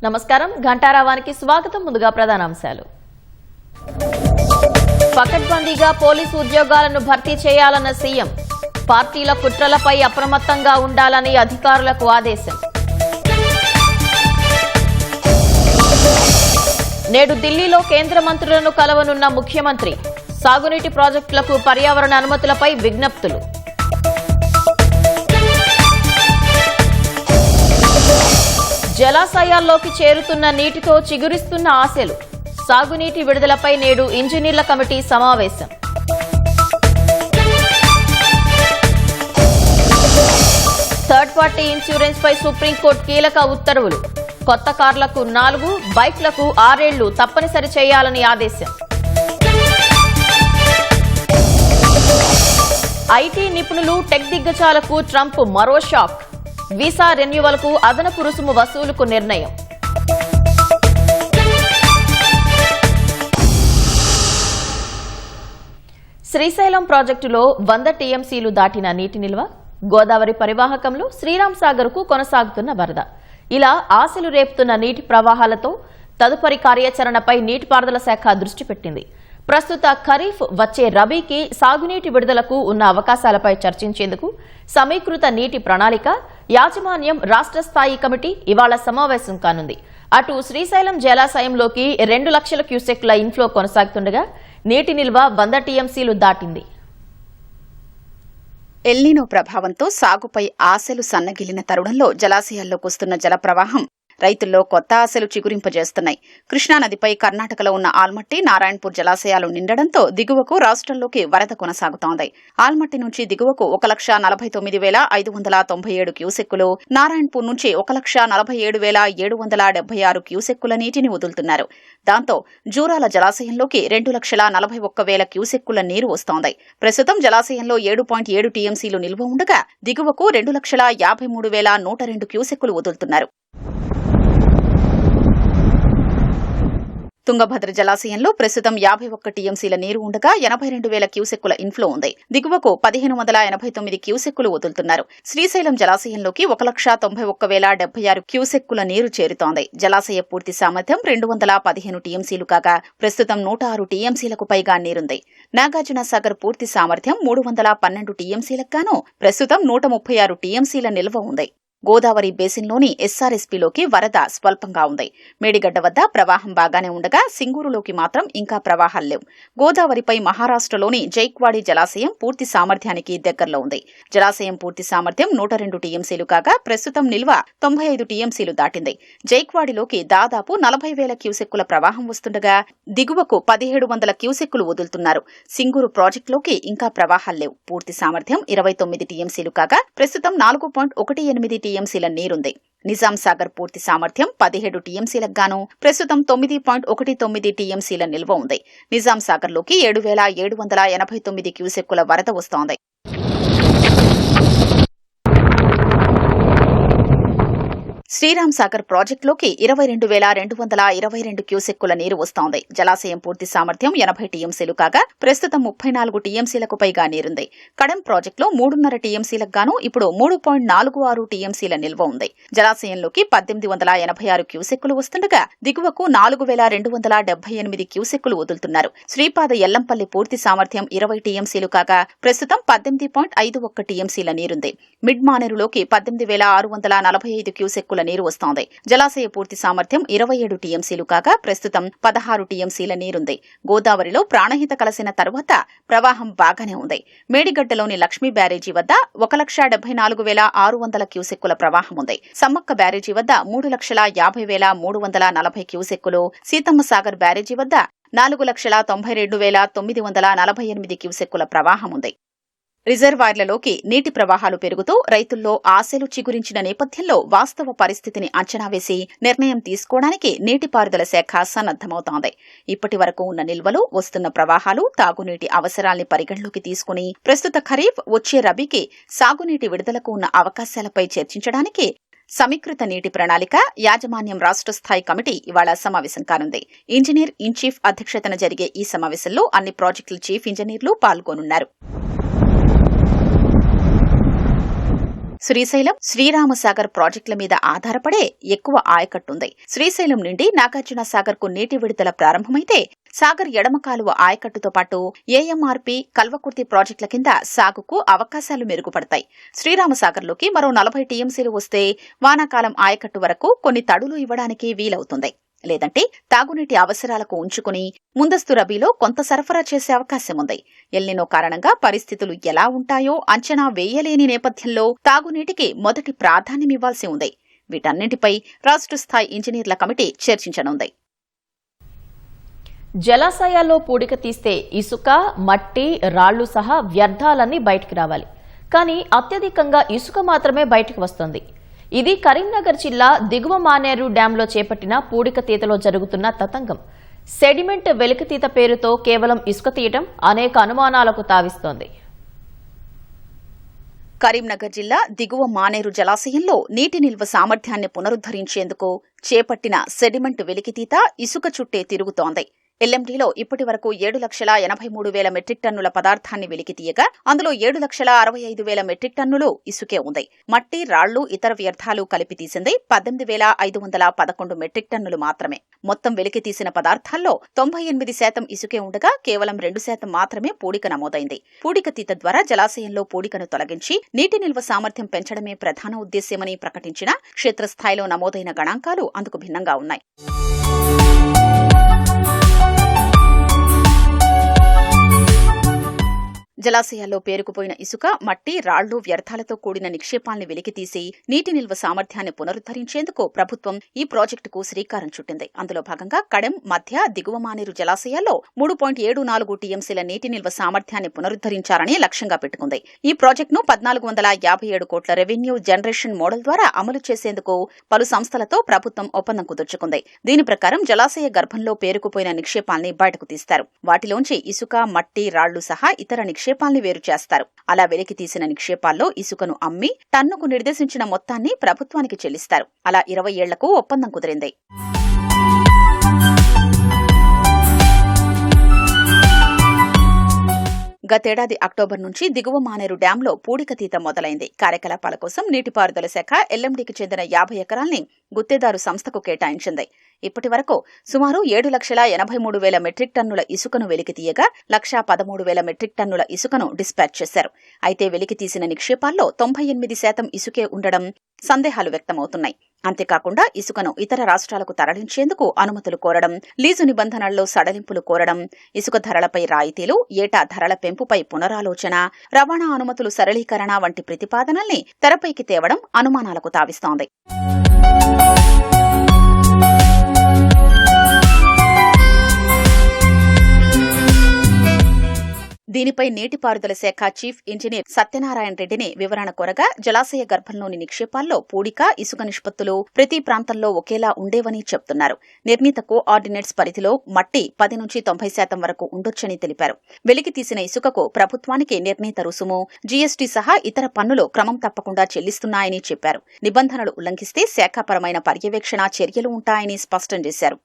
నమస్కారం ఘంటారావానికి స్వాగతం. ముందుగా ప్రధానాంశాలు. పకడ్బందీగా పోలీసు ఉద్యోగాలను భర్తీ చేయాలన్న సీఎం. పార్టీల కుట్రలపై అప్రమత్తంగా ఉండాలని అధికారులకు ఆదేశం. నేడు ఢిల్లీలో కేంద్ర మంత్రులను కలవనున్న ముఖ్యమంత్రి. సాగునీటి ప్రాజెక్టులకు పర్యావరణ అనుమతులపై విజ్ఞప్తులు. జలాశయాల్లోకి చేరుతున్న నీటితో చిగురిస్తున్న ఆశలు. సాగునీటి విడుదలపై నేడు ఇంజనీర్ల కమిటీ సమావేశం. థర్డ్ పార్టీ ఇన్సూరెన్స్ పై సుప్రీంకోర్టు కీలక ఉత్తర్వులు. కొత్త కార్లకు 4, బైక్లకు 6 ఏళ్లు తప్పనిసరి చేయాలని ఆదేశం. ఐటీ నిపుణులు, టెక్ దిగ్గజాలకు ట్రంప్ మరో షాక్. వీసా రెన్యువల్కు అదనపు రుసుము వసూలుకు నిర్ణయం. శ్రీశైలం ప్రాజెక్టులో 100 టీఎంసీలు దాటిన నీటి నిల్వ. గోదావరి పరివాహకంలో శ్రీరామ్ సాగర్ కు కొనసాగుతున్న వరద. ఇలా ఆశలు రేపుతున్న నీటి ప్రవాహాలతో తదుపరి కార్యాచరణపై నీటిపారుదల శాఖ దృష్టి పెట్టింది. ప్రస్తుత ఖరీఫ్, వచ్చే రబీకి సాగునీటి విడుదలకు ఉన్న అవకాశాలపై చర్చించేందుకు సమీకృత నీటి ప్రణాళిక యాజమాన్యం రాష్ట్ర స్థాయి కమిటీ ఇవాళ సమావేశం కానుంది. అటు శ్రీశైలం జలాశయంలోకి 2 లక్షల క్యూసెక్ల ఇన్ఫ్లో కొనసాగుతుండగా నీటి నిల్వ 100 టీఎంసీలు దాటింది. ఎల్నినో ప్రభావంతో సాగుపై ఆశలు సన్నగిల్లిన తరుణంలో జలాశయాల్లోకి వస్తున్న జల ప్రవాహం రైతుల్లో కొత్త ఆశలు చిగురింపజేస్తున్నాయి. కృష్ణానదిపై కర్ణాటకలో ఉన్న ఆల్మట్టి, నారాయణపూర్ జలాశయాలు నిండడంతో దిగువకు రాష్ట్రంలోకి వరద కొనసాగుతోంది. ఆల్మట్టి నుంచి దిగువకు 1,49,597 క్యూసెక్కులు, నారాయణపూర్ నుంచి 1,47,776 క్యూసెక్కుల నీటిని వదులుతున్నారు. దాంతో జూరాల జలాశయంలోకి 2,41,000 క్యూసెక్కుల నీరు వస్తోంది. ప్రస్తుతం జలాశయంలో 7.7 టీఎంసీలు నిల్వ ఉండగా దిగువకు 2,53,102 క్యూసెక్కులు వదులుతున్నారు. తుంగభద్ర జలాశయంలో ప్రస్తుతం 51 టీఎంసీల నీరు ఉండగా 82,000 క్యూసెక్కుల ఇన్ఫ్లో ఉంది. దిగువకు 1,589 క్యూసెక్కులు వదులుతున్నారు. శ్రీశైలం జలాశయంలోకి 1,91,076 క్యూసెక్కుల నీరు చేరుతోంది. జలాశయ పూర్తి సామర్థ్యం 215 టీఎంసీలు కాగా ప్రస్తుతం 106 టీఎంసీలకు పైగా నీరుంది. నాగార్జున సాగర్ పూర్తి సామర్థ్యం 312 టీఎంసీలకు గాను ప్రస్తుతం 136 టీఎంసీల నిల్వ ఉంది. గోదావరి బేసిన్లోని ఎస్ఆర్ఎస్పీలోకి వరద స్వల్పంగా ఉంది. మేడిగడ్డ వద్ద ప్రవాహం బాగానే ఉండగా సింగూరులోకి మాత్రం ఇంకా ప్రవాహాలు లేవు. గోదావరిపై మహారాష్ట్రలోని జైక్వాడి జలాశయం పూర్తి సామర్థ్యానికి దగ్గరలో ఉంది. జలాశయం పూర్తి సామర్థ్యం 102 టీఎంసీలు కాగా ప్రస్తుతం నిల్వ 95 టీఎంసీలు దాటింది. జైక్వాడిలోకి దాదాపు 40,000 క్యూసెక్కుల ప్రవాహం వస్తుండగా దిగువకు 1,700 క్యూసెక్కులు వదులుతున్నారు. సింగూరు ప్రాజెక్టులోకి ఇంకా ప్రవాహాలు లేవు. పూర్తి సామర్థ్యం 29 టీఎంసీలు కాగా ప్రస్తుతం 4.18 టీఎంసీల నీరుంది. నిజాం సాగర్ పూర్తి సామర్థ్యం 17 టీఎంసీలకు గాను ప్రస్తుతం 9.19 టీఎంసీల నిల్వ ఉంది. నిజాం సాగర్లోకి 7,789 క్యూసెక్కుల వరద వస్తోంది. శ్రీరామ్ సాగర్ ప్రాజెక్టులోకి 22,222 క్యూసెక్కుల నీరు వస్తోంది. జలాశయం పూర్తి సామర్థ్యం 80 టీఎంసీలు కాగా ప్రస్తుతం 34 టీఎంసీలకు పైగా నీరుంది. కడెం ప్రాజెక్టులో 3.5 టీఎంసీలకు గాను ఇప్పుడు 3.46 టీఎంసీల నిల్వ ఉంది. జలాశయంలోకి 1,886 క్యూసెక్కులు వస్తుండగా దిగువకు 4,278 క్యూసెక్కులు వదులుతున్నారు. శ్రీపాద ఎల్లంపల్లి పూర్తి సామర్థ్యం 20 టీఎంసీలు కాగా ప్రస్తుతం 18.51 టీఎంసీల నీరుంది. మిడ్ మానేరులోకి 18,645 క్యూసెక్కుల నీరు వస్తోంది. జలాశయ పూర్తి సామర్థ్యం 27 టీఎంసీలు కాగా ప్రస్తుతం 16 టీఎంసీల నీరుంది. గోదావరిలో ప్రాణహిత కలిసిన తర్వాత ప్రవాహం బాగానే ఉంది. మేడిగడ్డలోని లక్ష్మీ బ్యారేజీ వద్ద 1,74,600 క్యూసెక్కుల ప్రవాహం ఉంది. సమ్మక్క బ్యారేజీ వద్ద 3,50,340 క్యూసెక్కులు, సీతమ్మ సాగర్ బ్యారేజీ వద్ద 4,92,948 క్యూసెక్కుల ప్రవాహం ఉంది. రిజర్వాయర్లలోకి నీటి ప్రవాహాలు పెరుగుతూ రైతుల్లో ఆశలు చిగురించిన నేపథ్యంలో వాస్తవ పరిస్థితిని అంచనా వేసి నిర్ణయం తీసుకోవడానికి నీటిపారుదల శాఖ సన్నద్దమవుతోంది. ఇప్పటి వరకు ఉన్న నిల్వలు, వస్తున్న ప్రవాహాలు, తాగునీటి అవసరాల్ని పరిగణలోకి తీసుకుని ప్రస్తుత ఖరీఫ్, వచ్చే రబీకి సాగునీటి విడుదలకు ఉన్న అవకాశాలపై చర్చించడానికి సమీకృత నీటి ప్రణాళిక యాజమాన్యం రాష్ట్ర స్థాయి కమిటీ ఇవాళ సమావేశం కానుంది. ఇంజనీర్ ఇన్ చీఫ్ అధ్యక్షతన జరిగే ఈ సమావేశంలో అన్ని ప్రాజెక్టుల చీఫ్ ఇంజనీర్లు పాల్గొనున్నారు. శ్రీశైలం, శ్రీరామసాగర్ ప్రాజెక్టుల మీద ఆధారపడే ఎక్కువ ఆయకట్టుంది. శ్రీశైలం నుండి నాగార్జున సాగర్ కు నీటి విడుదల ప్రారంభమైతే సాగర్ ఎడమ కాలువ ఆయకట్టుతో పాటు ఏఎంఆర్పీ, కల్వకుర్తి ప్రాజెక్టుల కింద సాగుకు అవకాశాలు మెరుగుపడతాయి. శ్రీరామసాగర్లోకి మరో 40 టీఎంసీలు వస్తే వానాకాలం ఆయకట్టు వరకు కొన్ని తడులు ఇవ్వడానికి వీలవుతుంది. లేదంటే తాగునీటి అవసరాలకు ఉంచుకుని ముందస్తు రబీలో కొంత సరఫరా చేసే అవకాశం ఉంది. ఎల్నినో కారణంగా పరిస్థితులు ఎలా ఉంటాయో అంచనా వేయలేని నేపథ్యంలో తాగునీటికి మొదటి ప్రాధాన్యమివ్వాల్సి ఉంది. వీటన్నింటిపై రాష్ట్ర స్థాయి ఇంజనీర్ల కమిటీ చర్చించనుంది. జలాశయాల్లో పూడిక తీస్తే ఇసుక, మట్టి, రాళ్లు సహా వ్యర్థాలన్నీ బయటికి రావాలి. కానీ అత్యధికంగా ఇసుక మాత్రమే బయటకు వస్తోంది. ఇది కరీంనగర్ జిల్లా దిగువ మానేరు డ్యాంలో చేపట్టిన పూడిక తీతలో జరుగుతున్న తతంగం. సెడిమెంట్ వెలికితీత పేరుతో కేవలం ఇసుక తీయటం అనేక అనుమానాలకు తావిస్తోంది. కరీంనగర్ జిల్లా దిగువ మానేరు జలాశయంలో నీటి నిల్వ సామర్థ్యాన్ని పునరుద్ధరించేందుకు చేపట్టిన సెడిమెంట్ వెలికితీత ఇసుక చుట్టే తిరుగుతోంది. ఎల్ఎండీలో ఇప్పటి వరకు 7,83,000 మెట్రిక్ టన్నుల పదార్థాన్ని వెలికితీయగా అందులో 7,65,000 మెట్రిక్ టన్నులు ఇసుకే ఉంది. మట్టి, రాళ్లు, ఇతర వ్యర్థాలు కలిపి తీసింది 18,511 మెట్రిక్ టన్నులు మాత్రమే. మొత్తం వెలికితీసిన పదార్థాల్లో 98% ఇసుకే ఉండగా కేవలం 2% మాత్రమే పూడిక నమోదైంది. పూడిక తీత ద్వారా జలాశయంలో పూడికను తొలగించి నీటి నిల్వ సామర్థ్యం పెంచడమే ప్రధాన ఉద్దేశ్యమని ప్రకటించిన క్షేత్రస్థాయిలో నమోదైన గణాంకాలు అందుకు భిన్నంగా ఉన్నాయి. జలాశయాల్లో పేరుకుపోయిన ఇసుక, మట్టి, రాళ్లు, వ్యర్థాలతో కూడిన నిక్షేపాల్ని వెలికితీసి నీటి నిల్వ సామర్థ్యాన్ని పునరుద్ధరించేందుకు ప్రభుత్వం ఈ ప్రాజెక్టుకు శ్రీకారం చుట్టింది. అందులో భాగంగా కడెం, మధ్య, దిగువ మానేరు జలాశయాల్లో 3.74 టీఎంసీల నీటి నిల్వ సామర్థ్యాన్ని పునరుద్ధరించాలని లక్ష్యంగా పెట్టుకుంది. ఈ ప్రాజెక్టును 1,457 కోట్ల రెవెన్యూ జనరేషన్ మోడల్ ద్వారా అమలు చేసేందుకు పలు సంస్థలతో ప్రభుత్వం ఒప్పందం కుదుర్చుకుంది. దీని ప్రకారం జలాశయ గర్భంలో పేరుకుపోయిన నిక్షేపాల్ని బయటకు తీస్తారు. వాటిలోంచి ఇసుక, మట్టి, రాళ్లు సహా ఇతర నిక్షేపాల్ని వేరు చేస్తారు. అలా వెలికి తీసిన నిక్షేపాల్లో ఇసుకను అమ్మి టన్నుకు నిర్దేశించిన మొత్తాన్ని ప్రభుత్వానికి చెల్లిస్తారు. అలా 20 ఏళ్లకు ఒప్పందం కుదిరింది. గతేడాది అక్టోబర్ నుంచి దిగువ మానేరు డ్యాంలో పూడిక తీత మొదలైంది. కార్యకలాపాల కోసం నీటిపారుదల శాఖ ఎల్ఎండీకి చెందిన 50 ఎకరాల్ని గుత్తేదారు సంస్థకు కేటాయించింది. ఇప్పటి వరకు సుమారు 7,83,000 మెట్రిక్ టన్నుల ఇసుకను వెలికితీయగా 1,13,000 మెట్రిక్ టన్నుల ఇసుకను డిస్పాచ్ చేశారు. అయితే వెలికి తీసిన నిక్షేపాల్లో 98% ఇసుకే ఉండడం సందేహాలు వ్యక్తమవుతున్నాయి. అంతేకాకుండా ఇసుకను ఇతర రాష్ట్రాలకు తరలించేందుకు అనుమతులు కోరడం, లీజు నిబంధనల్లో సడలింపులు కోరడం, ఇసుక ధరలపై రాయితీలు, ఏటా ధరల పెంపుపై పునరాలోచన, రవాణా అనుమతులు సరళీకరణ వంటి ప్రతిపాదనల్ని తెరపైకి తేవడం అనుమానాలకు తావిస్తోంది. దీనిపై నీటిపారుదల శాఖ చీఫ్ ఇంజనీర్ సత్యనారాయణ రెడ్డిని వివరణ కోరగా జలాశయ గర్భంలోని నిక్షేపాల్లో పూడిక, ఇసుక నిష్పత్తులు ప్రతి ప్రాంతంలో ఒకేలా ఉండేవని చెప్తున్నారు. నిర్ణీత కోఆర్డినేట్స్ పరిధిలో మట్టి 10 నుంచి 90% వరకు ఉండొచ్చని తెలిపారు. వెలికి తీసిన ఇసుకకు ప్రభుత్వానికి నిర్ణీత రుసుము, జీఎస్టీ సహా ఇతర పన్నులు క్రమం తప్పకుండా చెల్లిస్తున్నాయని చెప్పారు. నిబంధనలు ఉల్లంఘిస్తే శాఖాపరమైన పర్యవేక్షణ చర్యలు ఉంటాయని స్పష్టం చేశారు.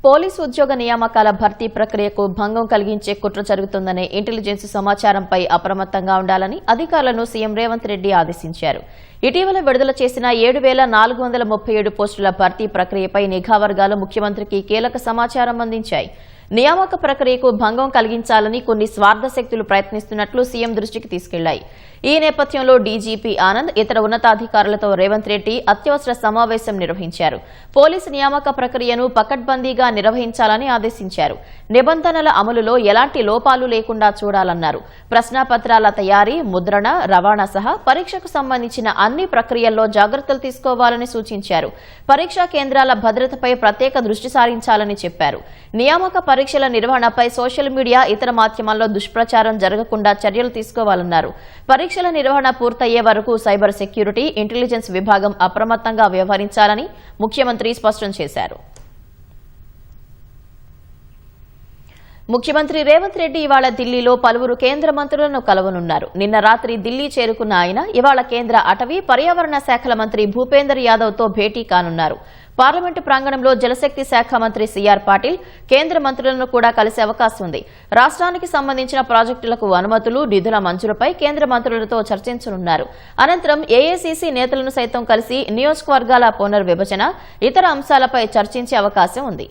పోలీసు ఉద్యోగ నియామకాల భర్తీ ప్రక్రియకు భంగం కలిగించే కుట్ర జరుగుతుందనే ఇంటెలిజెన్స్ సమాచారంపై అప్రమత్తంగా ఉండాలని అధికారులను సీఎం రేవంత్ రెడ్డి ఆదేశించారు. ఇటీవల విడుదల చేసిన 7,437 పోస్టుల భర్తీ ప్రక్రియపై నిఘా వర్గాలు ముఖ్యమంత్రికి కీలక సమాచారం అందించాయి. నియామక ప్రక్రియకు భంగం కలిగించాలని కొన్ని స్వార్థ శక్తులు ప్రయత్నిస్తున్నట్లు సీఎం దృష్టికి తీసుకెళ్లాయి. ఈ నేపథ్యంలో డీజీపీ ఆనంద్ ఇతర ఉన్నతాధికారులతో రేవంత్ రెడ్డి అత్యవసర సమావేశం నిర్వహించారు. పోలీసు నియామక ప్రక్రియను పకడ్బందీగా నిర్వహించాలని ఆదేశించారు. నిబంధనల అమలులో ఎలాంటి లోపాలు లేకుండా చూడాలన్నారు. ప్రశ్నాపత్రాల తయారీ, ముద్రణ, రవాణా సహా పరీక్షకు సంబంధించిన అన్ని ప్రక్రియల్లో జాగ్రత్తలు తీసుకోవాలని సూచించారు. పరీక్షా కేంద్రాల భద్రతపై ప్రత్యేక దృష్టి సారించాలని చెప్పారు. నియామక పరీక్షల నిర్వహణపై సోషల్ మీడియా, ఇతర మాధ్యమాల్లో దుష్ప్రచారం జరగకుండా చర్యలు తీసుకోవాలన్నారు. పరీక్షల నిర్వహణ పూర్తయ్యే వరకు సైబర్ సెక్యూరిటీ, ఇంటెలిజెన్స్ విభాగం అప్రమత్తంగా వ్యవహరించాలని ముఖ్యమంత్రి స్పష్టం చేశారు. ముఖ్యమంత్రి రేవంత్ రెడ్డి ఇవాళ ఢిల్లీలో పలువురు కేంద్ర మంత్రులను కలవనున్నారు. నిన్న రాత్రి ఢిల్లీ చేరుకున్న ఆయన ఇవాళ కేంద్ర అటవీ, పర్యావరణ శాఖల మంత్రి భూపేందర్ యాదవ్ తో భేటీ కానున్నారు. పార్లమెంటు ప్రాంగణంలో జలశక్తి శాఖ మంత్రి సిఆర్ పాటిల్ కేంద్ర మంత్రులను కూడా కలిసే అవకాశం ఉంది. రాష్ట్రానికి సంబంధించిన ప్రాజెక్టులకు అనుమతులు, నిధుల మంజూరుపై కేంద్ర మంత్రులతో చర్చించనున్నారు. అనంతరం ఏఐసీసీ నేతలను సైతం కలిసి నియోజకవర్గాల పునర్విభజన, ఇతర అంశాలపై చర్చించే అవకాశం ఉంది.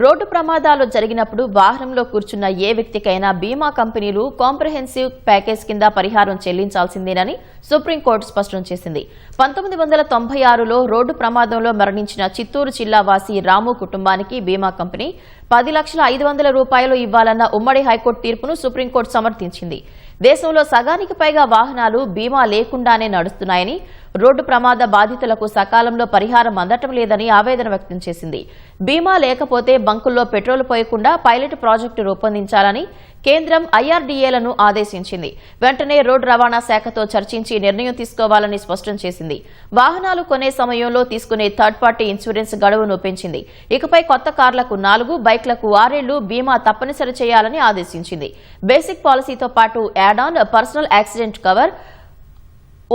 రోడ్డు ప్రమాదాలు జరిగినప్పుడు వాహనంలో కూర్చున్న ఏ వ్యక్తికైనా బీమా కంపెనీలు కాంప్రహెన్సివ్ ప్యాకేజ్ కింద పరిహారం చెల్లించాల్సిందేనని సుప్రీంకోర్టు స్పష్టం చేసింది. 1996లో రోడ్డు ప్రమాదంలో మరణించిన చిత్తూరు జిల్లా వాసి రాము కుటుంబానికి బీమా కంపెనీ 10,500,000 రూపాయలు ఇవ్వాలన్న ఉమ్మడి హైకోర్టు తీర్పును సుప్రీంకోర్టు సమర్థించింది. దేశంలో సగానికి పైగా వాహనాలు బీమా లేకుండానే నడుస్తున్నాయని, రోడ్డు ప్రమాద బాధితులకు సకాలంలో పరిహారం అందటం లేదని ఆవేదన వ్యక్తం చేసింది. బీమా లేకపోతే బంకుల్లో పెట్రోల్ పోయకుండా పైలట్ ప్రాజెక్టు రూపొందించాలని కేంద్రం ఐఆర్డీఏలను ఆదేశించింది. వెంటనే రోడ్డు రవాణా శాఖతో చర్చించి నిర్ణయం తీసుకోవాలని స్పష్టం చేసింది. వాహనాలు కొనే సమయంలో తీసుకునే థర్డ్ పార్టీ ఇన్సూరెన్స్ గడువును పెంచింది. ఇకపై కొత్త కార్లకు 4, బైక్లకు 6 ఏళ్లు బీమా తప్పనిసరి చేయాలని ఆదేశించింది. బేసిక్ పాలసీతో పాటు add on, personal accident cover,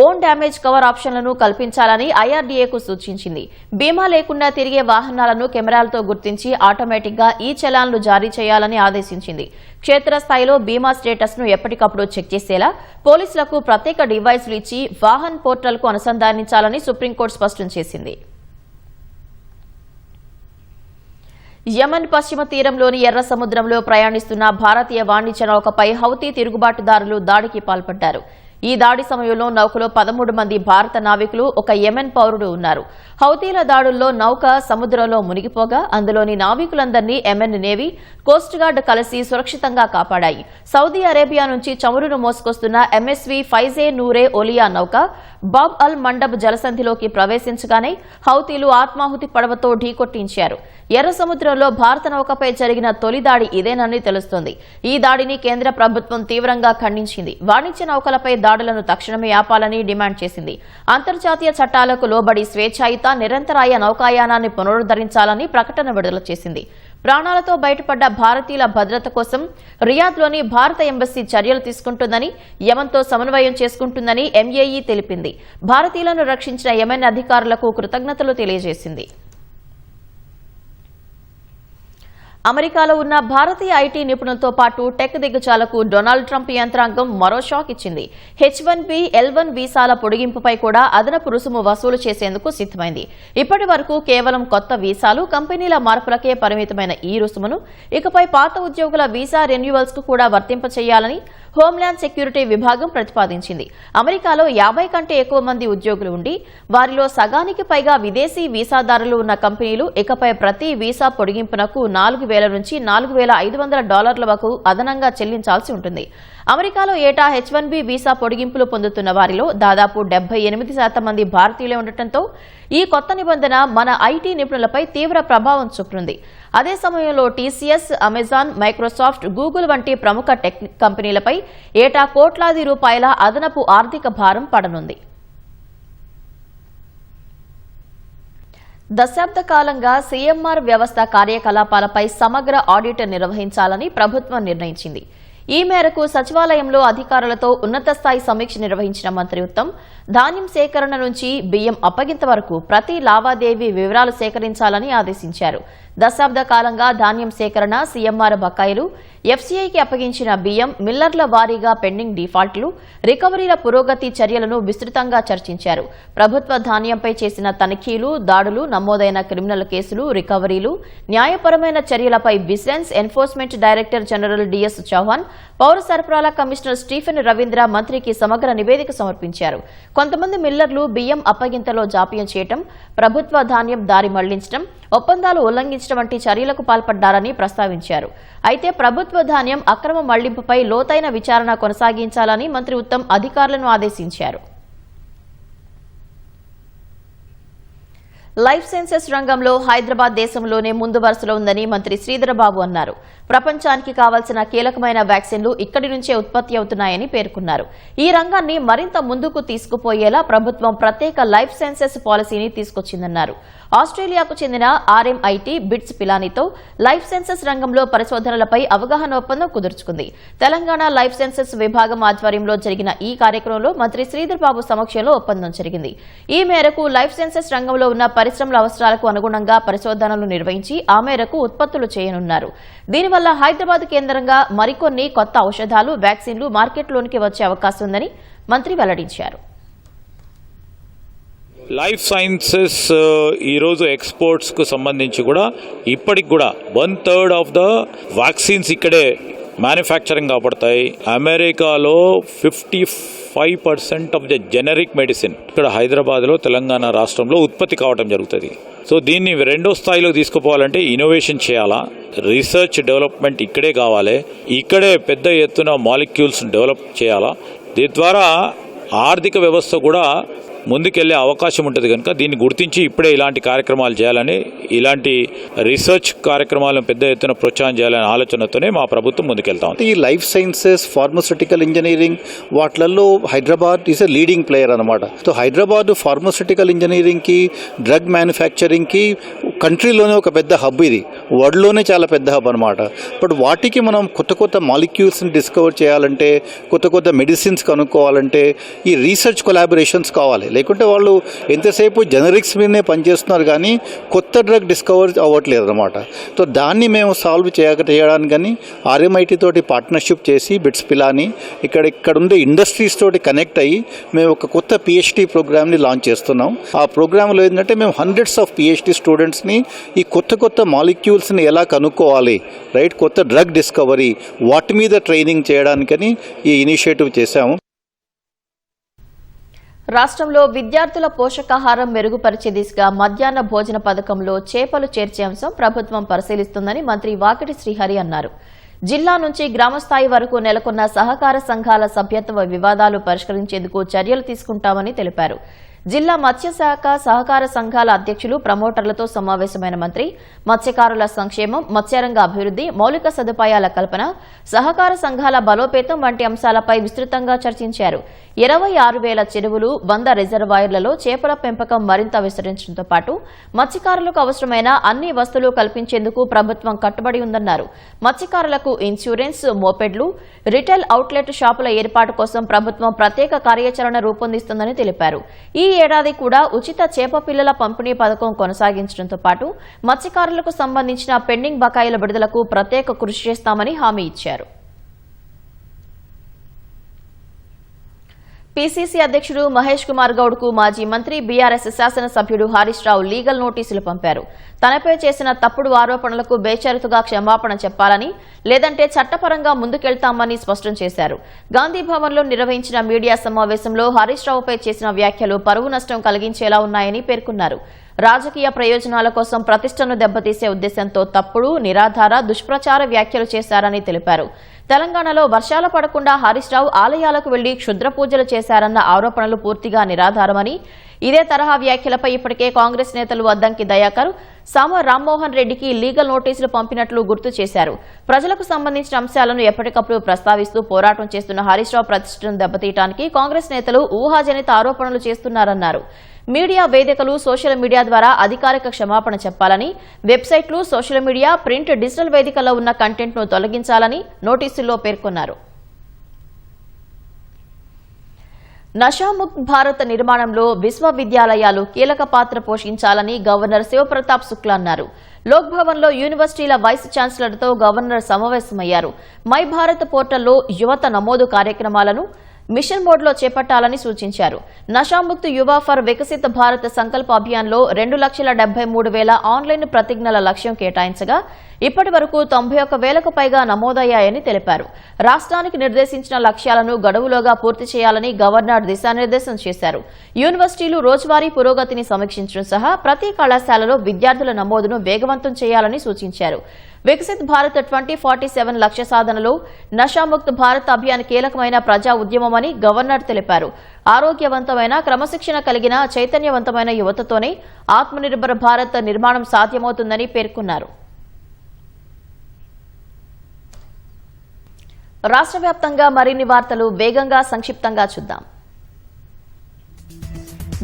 own damage cover ఆప్షన్లను కల్పించాలని ఐఆర్డీఏకు సూచించింది. బీమా లేకుండా తిరిగే వాహనాలను కెమెరాలతో గుర్తించి ఆటోమేటిక్ గా ఈ చలాన్లు జారీ చేయాలని ఆదేశించింది. క్షేత్రస్థాయిలో బీమా స్టేటస్ ను ఎప్పటికప్పుడు చెక్ చేసేలా పోలీసులకు ప్రత్యేక డివైస్లు ఇచ్చి వాహన్ పోర్టల్ కు అనుసంధానించాలని సుప్రీంకోర్టు స్పష్టం చేసింది. యమన్ పశ్చిమ తీరంలోని ఎర్ర సముద్రంలో ప్రయాణిస్తున్న భారతీయ వాణిజ్య నౌకపై హౌతీ తిరుగుబాటుదారులు దాడికి పాల్పడ్డారు. ఈ దాడి సమయంలో నౌకలో 13 మంది భారత నావికులు, ఒక యెమెన్ పౌరుడు ఉన్నారు. హౌతీల దాడుల్లో నౌక సముద్రంలో మునిగిపోగా అందులోని నావికులందరినీ యెమెన్ నేవీ, కోస్ట్ గార్డ్ కలిసి సురక్షితంగా కాపాడాయి. సౌదీ అరేబియా నుంచి చమురును మోసుకొస్తున్న ఎంఎస్వీ ఫైజే నూరే ఒలియా నౌక బాబ్ అల్ మండబ్ జలసంధిలోకి ప్రవేశించగానే హౌతీలు ఆత్మాహుతి పడవతో ఢీకొట్టించారు. ఎర్ర సముద్రంలో భారత నౌకపై జరిగిన తొలి దాడి ఇదేనని తెలుస్తోంది. ఈ దాడిని కేంద్ర ప్రభుత్వం తీవ్రంగా ఖండించింది. వాణిజ్య నౌకలపై దాడులను తక్షణమే ఆపాలని డిమాండ్ చేసింది. అంతర్జాతీయ చట్టాలకు లోబడి స్వేచ్ఛాయుత, నిరంతరాయ నౌకాయానాన్ని పునరుద్ధరించాలని ప్రకటన విడుదల చేసింది. ప్రాణాలతో బయటపడ్డ భారతీయుల భద్రత కోసం రియాద్లోని భారత ఎంబసీ చర్యలు తీసుకుంటుందని, యెమెన్తో సమన్వయం చేసుకుంటుందని ఎంఏఈ తెలిపింది. భారతీయులను రక్షించిన యెమెన్ అధికారులకు కృతజ్ఞతలు తెలియజేసింది. అమెరికాలో ఉన్న భారతీయ ఐటీ నిపుణులతో పాటు టెక్ దిగ్గజాలకు డొనాల్డ్ ట్రంప్ యంత్రాంగం మరో షాక్ ఇచ్చింది. H-1B, L-1 వీసాల పొడిగింపుపై కూడా అదనపు రుసుము వసూలు చేసేందుకు సిద్దమైంది. ఇప్పటి వరకు కేవలం కొత్త వీసాలు, కంపెనీల మార్పులకే పరిమితమైన ఈ రుసుమును ఇకపై పాత ఉద్యోగుల వీసా రెన్యువల్స్ కు కూడా వర్తింపచేయాలని హోంల్యాండ్ సెక్యూరిటీ విభాగం ప్రతిపాదించింది. అమెరికాలో 50 కంటే ఎక్కువ మంది ఉద్యోగులు ఉండి వారిలో సగానికి పైగా విదేశీ వీసాదారులు ఉన్న కంపెనీలు ఇకపై ప్రతి వీసా పొడిగింపునకు $4,000 నుంచి $4,500 వరకు అదనంగా చెల్లించాల్సి ఉంటుంది. అమెరికాలో ఏటా H-1B వీసా పొడిగింపులు పొందుతున్న వారిలో దాదాపు 78% మంది భారతీయులే ఉండటంతో ఈ కొత్త నిబంధన మన ఐటీ నిపుణులపై తీవ్ర ప్రభావం చూపుతుంది. అదే సమయంలో టీసీఎస్, అమెజాన్, మైక్రోసాఫ్ట్, గూగుల్ వంటి ప్రముఖ టెక్ కంపెనీలపై ఏటా కోట్లాది రూపాయల అదనపు ఆర్థిక భారం పడనుంది. దశాబ్ద కాలంగా సీఎంఆర్ వ్యవస్థ కార్యకలాపాలపై సమగ్ర ఆడిట్ నిర్వహించాలని ప్రభుత్వం నిర్ణయించింది. ఈ మేరకు సచివాలయంలో అధికారులతో ఉన్నత స్థాయి సమీక్ష నిర్వహించిన మంత్రి ఉత్తమ్ ధాన్యం సేకరణ నుంచి బియ్యం అప్పగింత వరకు ప్రతి లావాదేవీ వివరాలు సేకరించాలని ఆదేశించారు. దశాబ్ద కాలంగా ధాన్యం సేకరణ, సీఎంఆర్ బకాయిలు, ఎఫ్సీఐకి అప్పగించిన బియ్యం, మిల్లర్ల వారీగా పెండింగ్ డిఫాల్ట్లు, రికవరీల పురోగతి చర్యలను విస్తృతంగా చర్చించారు. ప్రభుత్వ ధాన్యంపై చేసిన తనిఖీలు, దాడులు, నమోదైన క్రిమినల్ కేసులు, రికవరీలు, న్యాయపరమైన చర్యలపై vigilance, enforcement director general DS Chauhan, పౌర సరఫరాల కమిషనర్ స్టీఫెన్ రవీంద్ర మంత్రికి సమగ్ర నివేదిక సమర్పించారు. కొంతమంది మిల్లర్లు బియ్యం అప్పగింతలో జాప్యం చేయడం, ప్రభుత్వ ధాన్యం దారి మళ్లించడం, ఒప్పందాలు ఉల్లంఘించడం వంటి చర్యలకు పాల్పడ్డారని ప్రస్తావించారు. అయితే ప్రభుత్వ ధాన్యం అక్రమ మళ్లింపుపై లోతైన విచారణ కొనసాగించాలని మంత్రి ఉత్తమ్ అధికారులను ఆదేశించారు. లైఫ్ సైన్సెస్ రంగంలో హైదరాబాద్ దేశంలోనే ముందు వరుసలో ఉందని మంత్రి శ్రీధరబాబు అన్నారు. ప్రపంచానికి కావాల్సిన కీలకమైన వ్యాక్సిన్లు ఇక్కడి నుంచే ఉత్పత్తి అవుతున్నాయని పేర్కొన్నారు. ఈ రంగాన్ని మరింత ముందుకు తీసుకుపోయేలా ప్రభుత్వం ప్రత్యేక లైఫ్ సైన్సెస్ పాలసీని తీసుకొచ్చిందన్నారు. ఆస్ట్రేలియాకు చెందిన ఆర్ఎంఐటీ బిట్స్ పిలానీతో లైఫ్ సైన్సెస్ రంగంలో పరిశోధనలపై అవగాహన ఒప్పందం కుదుర్చుకుంది. తెలంగాణ లైఫ్ సైన్సెస్ విభాగం ఆధ్వర్యంలో జరిగిన ఈ కార్యక్రమంలో మంత్రి శ్రీధరబాబు సమక్షంలో ఒప్పందం జరిగింది. ఈ మేరకు లైఫ్ సైన్సెస్ రంగంలో ఉన్న పరిశ్రమల అవసరాలకు అనుగుణంగా పరిశోధనలు నిర్వహించి ఆ మేరకు ఉత్పత్తులు చేయనున్నారు. దీనివల్ల హైదరాబాద్ కేంద్రంగా మరికొన్ని కొత్త ఔషధాలు, వ్యాక్సిన్లు మార్కెట్లోనికి వచ్చే అవకాశం ఉందని మంత్రి వెల్లడించారు. లైఫ్ సైన్సెస్ ఈరోజు ఎక్స్పోర్ట్స్కు సంబంధించి కూడా ఇప్పటికి కూడా 1/3 ఆఫ్ ద వ్యాక్సిన్స్ ఇక్కడే మ్యానుఫ్యాక్చరింగ్ కాబడతాయి. అమెరికాలో 55% ఆఫ్ ద జెనరిక్ మెడిసిన్ ఇక్కడ హైదరాబాద్లో, తెలంగాణ రాష్ట్రంలో ఉత్పత్తి కావడం జరుగుతుంది. సో దీన్ని రెండో స్థాయిలో తీసుకుపోవాలంటే ఇన్నోవేషన్ చేయాలా, రీసెర్చ్ డెవలప్మెంట్ ఇక్కడే కావాలి, ఇక్కడే పెద్ద ఎత్తున మాలిక్యూల్స్ డెవలప్ చేయాలా. దీని ద్వారా ఆర్థిక వ్యవస్థ కూడా ముందుకెళ్లే అవకాశం ఉంటుంది. కనుక దీన్ని గుర్తించి ఇప్పుడే ఇలాంటి కార్యక్రమాలు చేయాలని, ఇలాంటి రీసెర్చ్ కార్యక్రమాలను పెద్ద ఎత్తున ప్రోత్సాహం చేయాలనే ఆలోచనతోనే మా ప్రభుత్వం ముందుకెళ్తాం. ఈ లైఫ్ సైన్సెస్, ఫార్మస్యూటికల్ ఇంజనీరింగ్ వాటిలలో Hyderabad is a leading player అనమాట. సో హైదరాబాద్ ఫార్మస్యూటికల్ ఇంజనీరింగ్కి, డ్రగ్ మ్యానుఫ్యాక్చరింగ్కి కంట్రీలోనే ఒక పెద్ద హబ్, ఇది వరల్డ్లోనే చాలా పెద్ద హబ్ అనమాట. బట్ వాటికి మనం కొత్త కొత్త మాలిక్యూల్స్ని డిస్కవర్ చేయాలంటే, కొత్త కొత్త మెడిసిన్స్ కనుక్కోవాలంటే ఈ రీసెర్చ్ కొలాబరేషన్స్ కావాలి. లేకుంటే వాళ్ళు ఎంతసేపు జెనరిక్స్ మీదనే పనిచేస్తున్నారు కానీ కొత్త డ్రగ్ డిస్కవర్ అవ్వట్లేదు అనమాట. సో దాన్ని మేము సాల్వ్ చేయడానికి కానీ ఆర్ఎంఐటీ తోటి పార్ట్నర్షిప్ చేసి బిట్స్ పిలాని ఇక్కడ ఉండే ఇండస్ట్రీస్ తోటి కనెక్ట్ అయ్యి మేము ఒక కొత్త పిహెచ్డి ప్రోగ్రామ్ని లాంచ్ చేస్తున్నాం. ఆ ప్రోగ్రాంలో ఏంటంటే మేము హండ్రెడ్స్ ఆఫ్ పిహెచ్డి స్టూడెంట్స్ని ఈ కొత్త మాలిక్యూల్స్ని ఎలా కనుక్కోవాలి, రైట్, కొత్త డ్రగ్ డిస్కవరీ వాటి మీద ట్రైనింగ్ చేయడానికని ఈ ఇనిషియేటివ్ చేశాము. రాష్ట్రంలో విద్యార్థుల పోషకాహారం మెరుగుపరిచే దిశగా మధ్యాహ్న భోజన పథకంలో చేపలు చేర్చే అంశం ప్రభుత్వం పరిశీలిస్తుందని మంత్రి వాకిటి శ్రీహరి అన్నారు. జిల్లా నుంచి గ్రామస్థాయి వరకు నెలకొన్న సహకార సంఘాల సభ్యత్వ వివాదాలు పరిష్కరించేందుకు చర్యలు తీసుకుంటామని తెలిపారు. జిల్లా మత్స్యశాఖ సహకార సంఘాల అధ్యక్షులు, ప్రమోటర్లతో సమావేశమైన మంత్రి మత్స్యకారుల సంక్షేమం, మత్స్యరంగ అభివృద్ది, మౌలిక సదుపాయాల కల్పన, సహకార సంఘాల బలోపేతం వంటి అంశాలపై విస్తృతంగా చర్చించారు. 26,000 చెరువులు, 100 రిజర్వాయర్లలో చేపల పెంపకం మరింత విస్తరించడంతో పాటు మత్స్యకారులకు అవసరమైన అన్ని వసతులు కల్పించేందుకు ప్రభుత్వం కట్టుబడి ఉందన్నారు. మత్స్యకారులకు ఇన్సూరెన్స్, మోపెడ్లు, రిటైల్ అవుట్లెట్ షాపుల ఏర్పాటు కోసం ప్రభుత్వం ప్రత్యేక కార్యాచరణ రూపొందిస్తుందని తెలిపారు. ఈ ఏడాది కూడా ఉచిత చేప పిల్లల పంపిణీ పథకం కొనసాగించడంతో పాటు మత్స్యకారులకు సంబంధించిన పెండింగ్ బకాయిల విడుదలకు ప్రత్యేక కృషి చేస్తామని హామీ ఇచ్చారు. పీసీసీ అధ్యక్షుడు మహేష్ కుమార్ గౌడ్ కు మాజీ మంత్రి, బీఆర్ఎస్ శాసనసభ్యుడు హరీష్ రావు లీగల్ నోటీసులు పంపారు. తనపై చేసిన తప్పుడు ఆరోపణలకు బేషరతుగా క్షమాపణ చెప్పాలని, లేదంటే చట్టపరంగా ముందుకెళ్తామని స్పష్టం చేశారు. గాంధీభవన్లో నిర్వహించిన మీడియా సమావేశంలో హరీష్ రావుపై చేసిన వ్యాఖ్యలు పరువు నష్టం కలిగించేలా ఉన్నాయని పేర్కొన్నారు. రాజకీయ ప్రయోజనాల కోసం ప్రతిష్టను దెబ్బతీసే ఉద్దేశంతో తప్పుడు, నిరాధార, దుష్ప్రచార వ్యాఖ్యలు చేశారని తెలిపారు. తెలంగాణలో వర్షాలు పడకుండా హరీష్ రావు ఆలయాలకు వెళ్లి క్షుద్ర పూజలు చేశారన్న ఆరోపణలు పూర్తిగా నిరాధారమని, ఇదే తరహా వ్యాఖ్యలపై ఇప్పటికే కాంగ్రెస్ నేతలు అద్దంకి దయాకర్, సామ రామ్మోహన్ రెడ్డికి లీగల్ నోటీసులు పంపినట్లు గుర్తు చేశారు. ప్రజలకు సంబంధించిన అంశాలను ఎప్పటికప్పుడు ప్రస్తావిస్తూ పోరాటం చేస్తున్న హరీష్ రావు ప్రతిష్టను దెబ్బతీయడానికి కాంగ్రెస్ నేతలు ఊహాజనిత ఆరోపణలు చేస్తున్నారన్నారు. మీడియా వేదికలు, సోషల్ మీడియా ద్వారా అధికారిక క్షమాపణ చెప్పాలని, వెబ్సైట్లు, సోషల్ మీడియా, ప్రింట్, డిజిటల్ వేదికల్లో ఉన్న కంటెంట్ను తొలగించాలని నోటీసుల్లో పేర్కొన్నారు. నషాముక్త్ భారత్ నిర్మాణంలో విశ్వవిద్యాలయాలు కీలక పాత్ర పోషించాలని గవర్నర్ శివప్రతాప్ శుక్లా అన్నారు. లోక్ భవన్ లో యూనివర్సిటీల వైస్ ఛాన్సలర్తో గవర్నర్ సమావేశమయ్యారు. మై భారత్ పోర్టల్లో యువత నమోదు కార్యక్రమాలను మిషన్ మోడ్లో చేపట్టాలని సూచించారు. నషాముక్త్ యువ ఫర్ వికసిత్ భారత్ సంకల్ప అభియాన్లో 2,73,000 ఆన్లైన్ ప్రతిజ్ఞల లక్ష్యం కేటాయించగా ఇప్పటి వరకు 91,000కు పైగా నమోదయ్యాయని తెలిపారు. రాష్ట్రానికి నిర్దేశించిన లక్ష్యాలను గడువులోగా పూర్తి చేయాలని గవర్నర్ దిశానిర్దేశం చేశారు. యూనివర్సిటీలు రోజువారీ పురోగతిని సమీక్షించడం సహా ప్రతి కళాశాలలో విద్యార్థుల నమోదును వేగవంతం చేయాలని సూచించారు. వికసిత్ భారత్ 2047 లక్ష్య సాధనలో నషాముక్త్ భారత్ అభియాన్ కీలకమైన ప్రజా ఉద్యమమని గవర్నర్ తెలిపారు. ఆరోగ్యవంతమైన, క్రమశిక్షణ కలిగిన, చైతన్యవంతమైన యువతతోనే ఆత్మనిర్భర్ భారత్ నిర్మాణం సాధ్యమవుతుందని పేర్కొన్నారు. రాష్ట్ర వ్యాప్తంగా మరిన్ని వార్తలు వేగంగా సంక్షిప్తంగా చూద్దాం.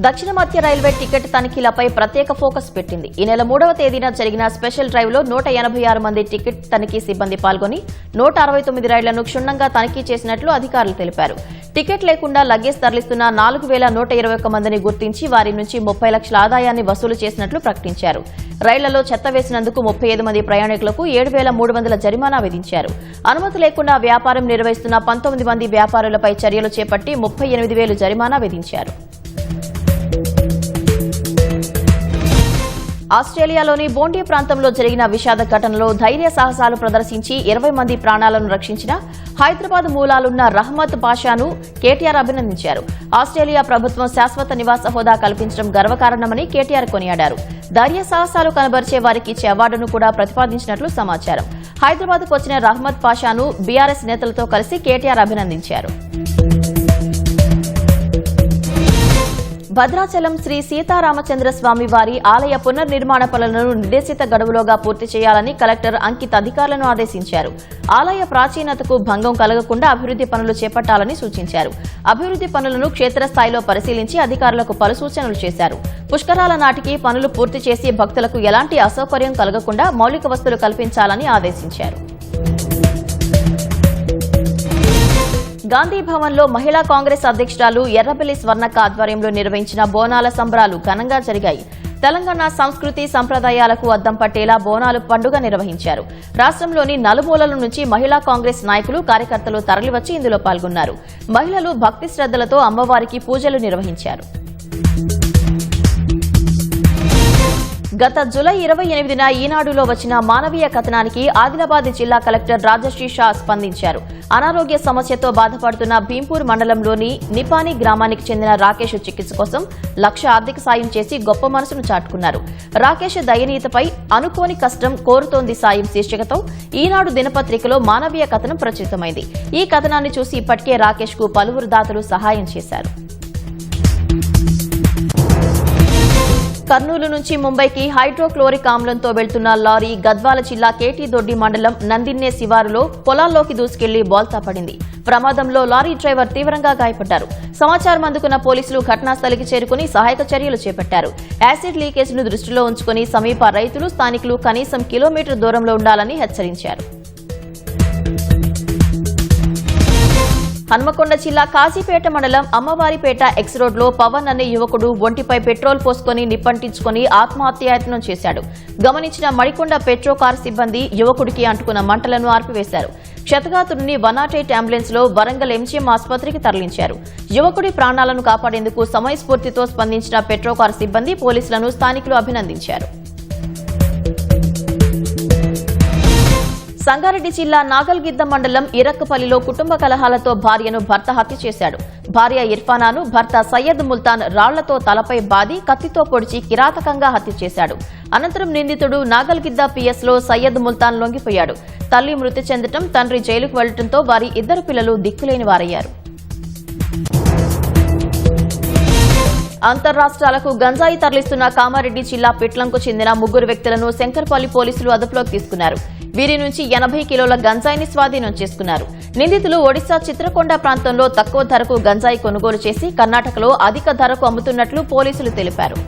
దక్షిణ మధ్య రైల్వే టికెట్ తనిఖీలపై ప్రత్యేక ఫోకస్ పెట్టింది. ఈ నెల 3వ తేదీన జరిగిన స్పెషల్ డ్రైవ్లో 186 మంది టికెట్ తనిఖీ సిబ్బంది పాల్గొని 169 రైళ్లను క్షుణ్ణంగా తనిఖీ చేసినట్లు అధికారులు తెలిపారు. టికెట్ లేకుండా లగేజ్ తరలిస్తున్న 4,121 మందిని గుర్తించి వారి నుంచి 30 లక్షల ఆదాయాన్ని వసూలు చేసినట్లు ప్రకటించారు. రైళ్లలో చెత్త వేసినందుకు 35 మంది ప్రయాణికులకు 7,300 జరిమానా విధించారు. అనుమతి లేకుండా వ్యాపారం నిర్వహిస్తున్న 19 మంది వ్యాపారులపై చర్యలు చేపట్టి 38,000 జరిమానా విధించారు. ఆస్ట్రేలియాలోని బోండీ ప్రాంతంలో జరిగిన విషాద ఘటనలో ధైర్య సాహసాలు ప్రదర్శించి 20 మంది ప్రాణాలను రక్షించిన హైదరాబాద్ మూలాలున్న రహమత్ పాషాను కేటీఆర్ అభినందించారు. ఆస్ట్రేలియా ప్రభుత్వం శాశ్వత నివాస హోదా కల్పించడం గర్వకారణమని కేటీఆర్ కొనియాడారు. ధైర్య సాహసాలు కనబరిచే వారికి ఇచ్చే అవార్డును కూడా ప్రతిపాదించినట్లు సమాచారం. హైదరాబాద్కు వచ్చిన రహమత్ పాషాను బీఆర్ఎస్ నేతలతో కలిసి కేటీఆర్ అభినందించారు. భద్రాచలం శ్రీ సీతారామచంద్ర స్వామి వారి ఆలయ పునర్నిర్మాణ పనులను నిర్దేశిత గడువులోగా పూర్తి చేయాలని కలెక్టర్ అంకిత్ అధికారులను ఆదేశించారు. ఆలయ ప్రాచీనతకు భంగం కలగకుండా అభివృద్ది పనులు చేపట్టాలని సూచించారు. అభివృద్ది పనులను క్షేత్రస్థాయిలో పరిశీలించి అధికారులకు పలు సూచనలు చేశారు. పుష్కరాల నాటికి పనులు పూర్తి చేసి భక్తులకు ఎలాంటి అసౌకర్యం కలగకుండా మౌలిక వసతులు కల్పించాలని ఆదేశించారు. గాంధీ భవన్లో మహిళా కాంగ్రెస్ అధ్యక్షురాలు ఎర్రబెల్లి స్వర్ణక్క ఆధ్వర్యంలో నిర్వహించిన బోనాల సంబరాలు ఘనంగా జరిగాయి. తెలంగాణ సంస్కృతి సంప్రదాయాలకు అద్దం పట్టేలా బోనాలు పండుగ నిర్వహించారు. రాష్ట్రంలోని నలుమూలల నుంచి మహిళా కాంగ్రెస్ నాయకులు, కార్యకర్తలు తరలివచ్చి ఇందులో పాల్గొన్నారు. మహిళలు భక్తి శ్రద్దలతో అమ్మవారికి పూజలు నిర్వహించారు. గత జూలై 28న ఈనాడులో వచ్చిన మానవీయ కథనానికి ఆదిలాబాద్ జిల్లా కలెక్టర్ రాజశ్రీ షా స్పందించారు. అనారోగ్య సమస్యతో బాధపడుతున్న భీంపూర్ మండలంలోని నిపాని గ్రామానికి చెందిన రాకేష్ చికిత్స కోసం 1,00,000 ఆర్థిక సాయం చేసి గొప్ప మనసును చాటుకున్నారు. రాకేష్ దయనీయతపై అనుకోని కష్టం కోరుతోంది సాయం శీర్షికతో ఈనాడు దినపత్రికలో మానవీయ కథనం ప్రచురితమైంది. ఈ కథనాన్ని చూసి ఇప్పటికే రాకేష్ కు పలువురు దాతలు సహాయం చేశారు. కర్నూలు నుంచి ముంబైకి హైడ్రోక్లోరిక్ ఆమ్లంతో వెళ్తున్న లారీ గద్వాల జిల్లా కేటీదొడ్డి మండలం నందిన్నే శివారులో పొలాల్లోకి దూసుకెళ్లి బోల్తా పడింది. ప్రమాదంలో లారీ డ్రైవర్ తీవ్రంగా గాయపడ్డారు. సమాచారం అందుకున్న పోలీసులు ఘటనాస్థలికి చేరుకుని సహాయక చర్యలు చేపట్టారు. యాసిడ్ లీకేజ్ను దృష్టిలో ఉంచుకుని సమీప రైతులు, స్థానికులు కనీసం కిలోమీటర్ దూరంలో ఉండాలని హెచ్చరించారు. హన్మకొండ జిల్లా కాజీపేట మండలం అమ్మవారిపేట ఎక్స్ రోడ్లో పవన్ అనే యువకుడు ఒంటిపై పెట్రోల్ పోసుకుని నిప్పంటించుకుని ఆత్మహత్యాయత్నం చేశాడు. గమనించిన మడికొండ పెట్రో కార్ సిబ్బంది యువకుడికి అంటుకున్న మంటలను ఆర్పివేశారు. క్షతగాతుడిని 108 అంబులెన్స్ లో వరంగల్ ఎంజీఎం ఆసుపత్రికి తరలించారు. యువకుడి ప్రాణాలను కాపాడేందుకు సమయస్ఫూర్తితో స్పందించిన పెట్రో కార్ సిబ్బంది, పోలీసులను స్థానికులు అభినందించారు. సంగారెడ్డి జిల్లా నాగల్గిద్ద మండలం ఇరక్కపల్లిలో కుటుంబ కలహాలతో భార్యను భర్త హత్య చేశాడు. భార్య ఇర్ఫానాను భర్త సయ్యద్ ముల్తాన్ రాళ్లతో తలపై బాది కత్తితో పొడిచి కిరాతకంగా హత్య చేశాడు. అనంతరం నిందితుడు నాగల్గిద్ద పిఎస్లో సయ్యద్ ముల్తాన్ లొంగిపోయాడు. తల్లి మృతి చెందటం, తండ్రి జైలుకు వెళ్లడంతో వారి 2 పిల్లలు దిక్కులేని వారయ్యారు. అంతర్రాష్ట్రాలకు గంజాయి తరలిస్తున్న కామారెడ్డి జిల్లా పిట్లంకు చెందిన 3 వ్యక్తులను శంకర్పల్లి పోలీసులు అదుపులోకి తీసుకున్నారు. వీరి నుంచి 80 కిలోల గంజాయిని స్వాధీనం చేసుకున్నారు. నిందితులు ఒడిశా చిత్రకొండ ప్రాంతంలో తక్కువ ధరకు గంజాయి కొనుగోలు చేసి కర్ణాటకలో అధిక ధరకు అమ్ముతున్నట్లు పోలీసులు తెలిపారు.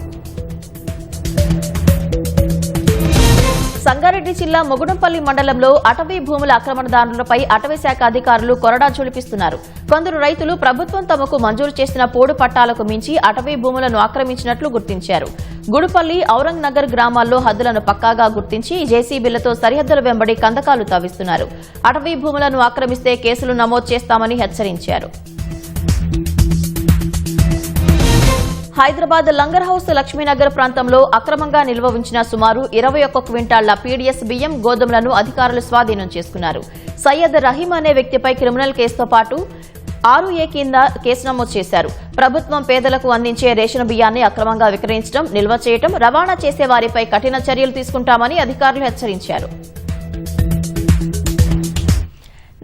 సంగారెడ్డి జిల్లా మొగుడంపల్లి మండలంలో అటవీ భూముల ఆక్రమణదారులపై అటవీ శాఖ అధికారులు కొరడా జులిపిస్తున్నారు. కొందరు రైతులు ప్రభుత్వం తమకు మంజూరు చేసిన పోడు పట్టాలకు మించి అటవీ భూములను ఆక్రమించినట్లు గుర్తించారు. గుడుపల్లి, ఔరంగ్ నగర్ గ్రామాల్లో హద్దులను పక్కాగా గుర్తించి జేసీబీలతో సరిహద్దుల వెంబడి కందకాలు తవ్విస్తున్నారు. అటవీ భూములను ఆక్రమిస్తే కేసులు నమోదు చేస్తామని హెచ్చరించారు. హైదరాబాద్ లంగర్ హౌస్ లక్ష్మీనగర్ ప్రాంతంలో అక్రమంగా నిల్వ ఉంచిన సుమారు 21 క్వింటాళ్ల పీడీఎస్ బియ్యం గోధుమలను అధికారులు స్వాధీనం చేసుకున్నారు. సయ్యద్ రహీం అనే వ్యక్తిపై క్రిమినల్ కేసుతో పాటు 6A కింద కేసు నమోదు చేశారు. ప్రభుత్వం పేదలకు అందించే రేషన్ బియ్యాన్ని అక్రమంగా విక్రయించడం, నిల్వ చేయడం, రవాణా చేసే వారిపై కఠిన చర్యలు తీసుకుంటామని అధికారులు హెచ్చరించారు.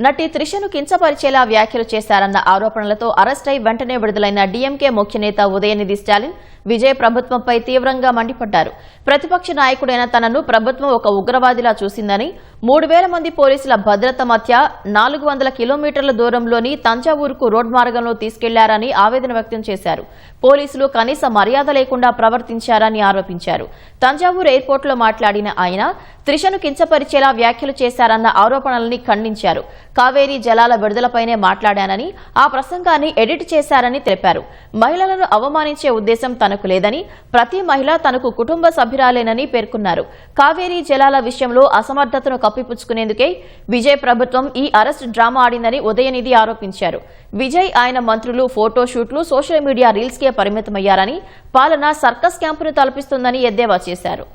నటి త్రిషను కించపరిచేలా వ్యాఖ్యలు చేశారన్న ఆరోపణలతో అరెస్ట్ అయి వెంటనే విడుదలైన డీఎంకే ముఖ్య నేత ఉదయనిధి స్టాలిన్ విజయ్ ప్రభుత్వంపై తీవ్రంగా మండిపడ్డారు. ప్రతిపక్ష నాయకుడైన తనను ప్రభుత్వం ఒక ఉగ్రవాదిలా చూసిందని, 3000 మంది పోలీసుల భద్రత మధ్య 400 కిలోమీటర్ల దూరంలోని తంజావూరుకు రోడ్ మార్గంలో తీసుకెళ్లారని ఆవేదన వ్యక్తం చేశారు. పోలీసులు కనీస మర్యాద లేకుండా ప్రవర్తించారని ఆరోపించారు. తంజావూరు ఎయిర్పోర్టులో మాట్లాడిన ఆయన త్రిషను కించపరిచేలా వ్యాఖ్యలు చేశారన్న ఆరోపణల్ని ఖండించారు. కావేరీ జలాల విడుదలపైనే మాట్లాడానని, ఆ ప్రసంగాన్ని ఎడిట్ చేశారని తెలిపారు. మహిళలను అవమానించే ఉద్దేశం తనకు లేదని, ప్రతి మహిళ తనకు కుటుంబ సభ్యురాలేనని పేర్కొన్నారు. కావేరీ జలాల విషయంలో అసమర్థతను కప్పిపుచ్చుకునేందుకే విజయ్ ప్రభుత్వం ఈ అరెస్ట్ డ్రామా ఆడిందని ఉదయనిధి ఆరోపించారు. విజయ్, ఆయన మంత్రులు ఫోటోషూట్లు, సోషల్ మీడియా రీల్స్కే పరిమితమయ్యారని, పాలన సర్కస్ క్యాంపును తలపిస్తుందని ఎద్దేవా చేశారు.